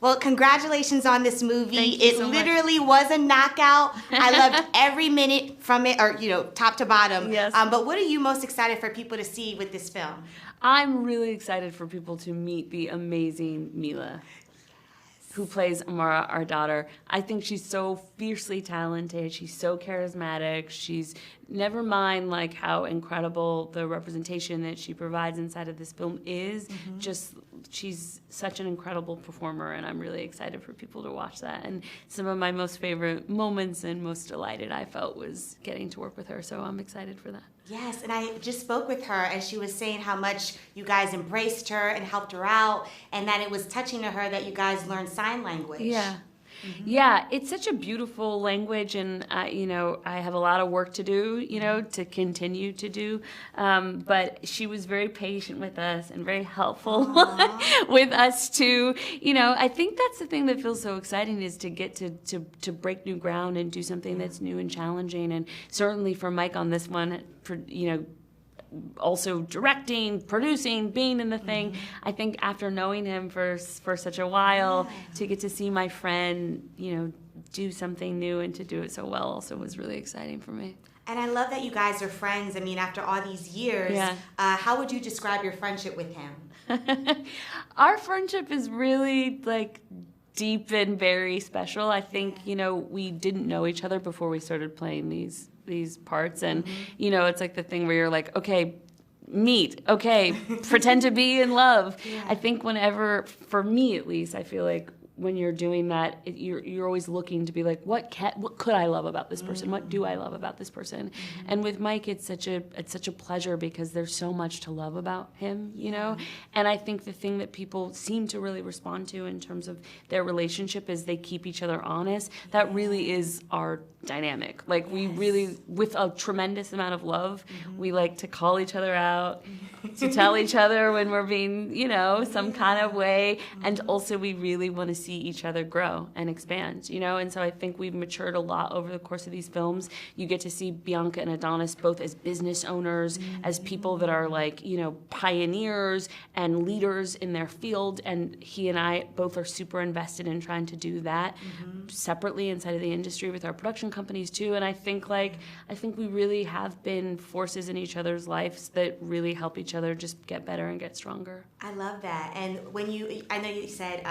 Well, congratulations on this movie. Thank you so literally was a knockout. I loved every minute from it, or top to bottom. Yes. But what are you most excited for people to see with this film? I'm really excited for people to meet the amazing Mila, who plays Amara, our daughter. I think she's so fiercely talented. She's so charismatic. She's never mind like how incredible the representation that she provides inside of this film is. Just she's such an incredible performer, and I'm really excited for people to watch that. And some of my most favorite moments and most delighted I felt was getting to work with her. So I'm excited for that. Yes, and I just spoke with her, and she was saying how much you guys embraced her and helped her out, and that it was touching to her that you guys learned sign language. Yeah. Yeah, it's such a beautiful language, and I have a lot of work to do, to continue to do. But she was very patient with us and very helpful with us too. I think that's the thing that feels so exciting is to get to break new ground and do something that's new and challenging. And certainly for Mike on this one, also directing, producing, being in the thing. I think after knowing him for such a while, to get to see my friend, do something new and to do it so well also was really exciting for me. And I love that you guys are friends. I mean, after all these years, how would you describe your friendship with him? Our friendship is really deep and very special. I think, we didn't know each other before we started playing these parts, and it's like the thing where you're like, okay, meet, okay, pretend to be in love. I think whenever, for me at least, I feel like when you're doing that, you're always looking to be like, what could I love about this person? What do I love about this person? And with Mike, it's such a pleasure because there's so much to love about him, And I think the thing that people seem to really respond to in terms of their relationship is they keep each other honest. That really is our dynamic. We really, with a tremendous amount of love, we like to call each other out, to tell each other when we're being, some kind of way, and also we really want to see each other grow and expand, and so I think we've matured a lot over the course of these films. You get to see Bianca and Adonis both as business owners, as people that are pioneers and leaders in their field, and he and I both are super invested in trying to do that separately inside of the industry with our production companies too. And I think we really have been forces in each other's lives that really help each other just get better and get stronger. I love that. And I know you said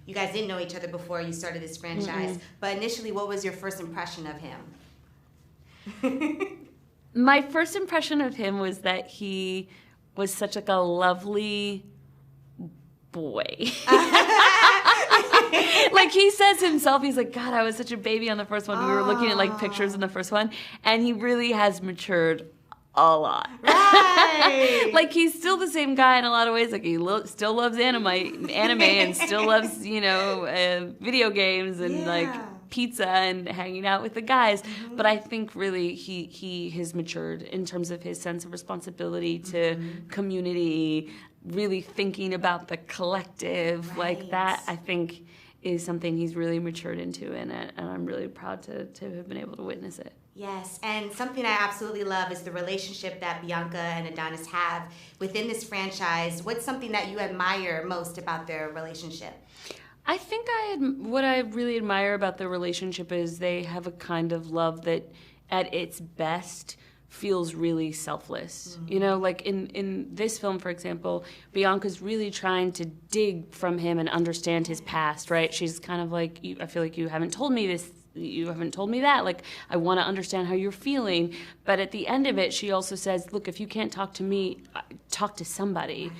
you guys didn't know each other before you started this franchise, but initially, what was your first impression of him? My first impression of him was that he was such a lovely boy. He says himself, he's like, God, I was such a baby on the first one. We were looking at pictures in the first one, and he really has matured a lot. Right. He's still the same guy in a lot of ways. He still loves anime and still loves, video games and pizza and hanging out with the guys. But I think really he has matured in terms of his sense of responsibility to community, really thinking about the collective. That, I think, is something he's really matured into, and I'm really proud to have been able to witness it. Yes, and something I absolutely love is the relationship that Bianca and Adonis have within this franchise. What's something that you admire most about their relationship? I think what I really admire about their relationship is they have a kind of love that, at its best, feels really selfless. In this film, for example, Bianca's really trying to dig from him and understand his past, right? She's kind of like, I feel like you haven't told me this, you haven't told me that, I want to understand how you're feeling. But at the end of it, she also says, look, if you can't talk to me, talk to somebody.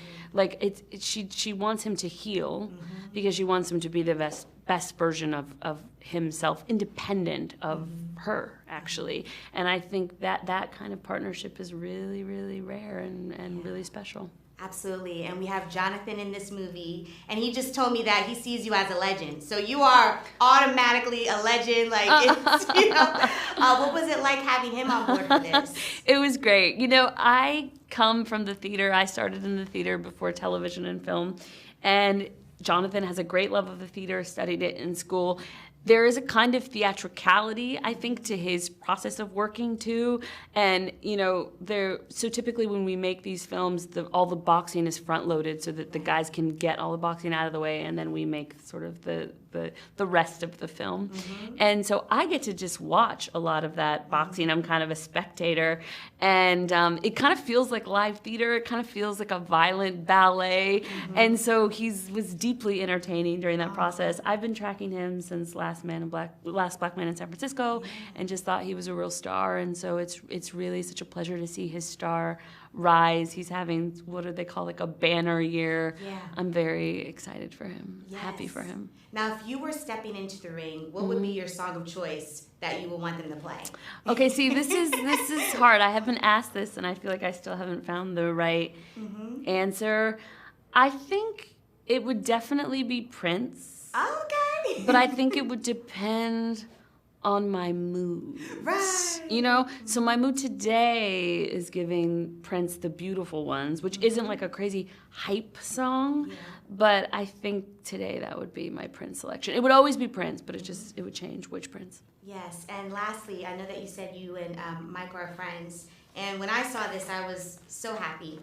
She wants him to heal because she wants him to be the best version of himself, independent of her, actually. And I think that kind of partnership is really, really rare and really special. Absolutely. And we have Jonathan in this movie, and he just told me that he sees you as a legend. So you are automatically a legend. What was it like having him on board for this? It was great. I come from the theater. I started in the theater before television and film. And Jonathan has a great love of the theater, studied it in school. there is a kind of theatricality, I think, to his process of working too. And so typically when we make these films, all the boxing is front loaded so that the guys can get all the boxing out of the way, and then we make sort of the rest of the film. And so I get to just watch a lot of that boxing. I'm kind of a spectator, and it kind of feels like live theater. It kind of feels like a violent ballet. And so was deeply entertaining during that process. I've been tracking him since Last Black Man in San Francisco, and just thought he was a real star. And so it's really such a pleasure to see his star rise. He's having, what do they call, like a banner year. Yeah. I'm very excited for him. Yes. Happy for him. Now, if you were stepping into the ring, what would be your song of choice that you would want them to play? Okay, see, this is hard. I have been asked this, and I feel like I still haven't found the right answer. I think it would definitely be Prince. Okay. But I think it would depend on my mood. Right. So my mood today is giving Prince The Beautiful Ones, which isn't like a crazy hype song, but I think today that would be my Prince selection. It would always be Prince, but it would change which Prince. Yes, and lastly, I know that you said you and Mike are friends, and when I saw this, I was so happy.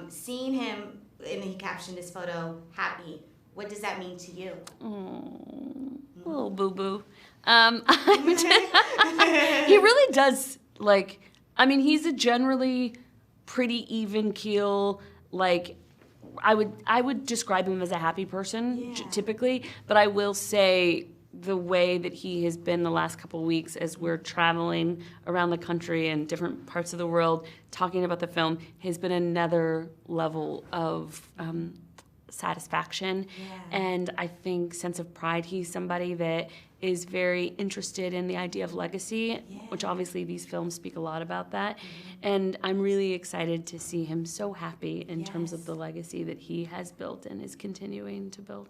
Seeing him, and he captioned this photo, happy. What does that mean to you? Oh, little boo-boo. He really does, he's a generally pretty even keel, I would describe him as a happy person, typically, but I will say the way that he has been the last couple of weeks as we're traveling around the country and different parts of the world talking about the film has been another level of satisfaction and I think sense of pride. He's somebody that is very interested in the idea of legacy, which obviously these films speak a lot about that. And I'm really excited to see him so happy in terms of the legacy that he has built and is continuing to build.